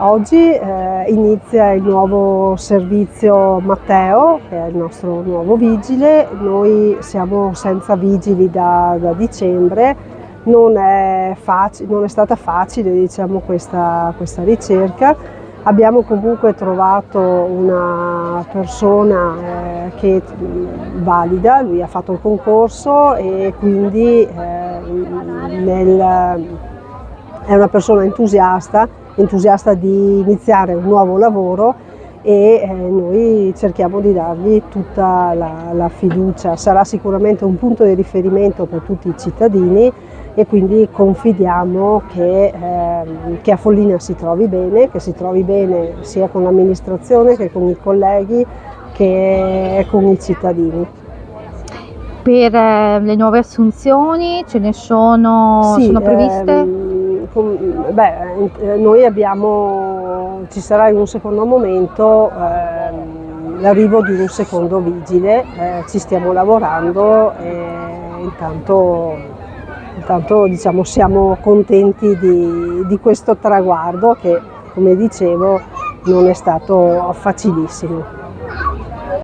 Oggi inizia il nuovo servizio Matteo, che è il nostro nuovo vigile. Noi siamo senza vigili da dicembre, non è stata facile, diciamo, questa ricerca. Abbiamo comunque trovato una persona che valida, lui ha fatto il concorso e quindi è una persona entusiasta di iniziare un nuovo lavoro e noi cerchiamo di dargli tutta la fiducia. Sarà sicuramente un punto di riferimento per tutti i cittadini e quindi confidiamo che a Follina si trovi bene sia con l'amministrazione che con i colleghi che con i cittadini. Per le nuove assunzioni ce ne sono previste? Noi ci sarà in un secondo momento l'arrivo di un secondo vigile, ci stiamo lavorando e intanto diciamo, siamo contenti di questo traguardo che, come dicevo, non è stato facilissimo.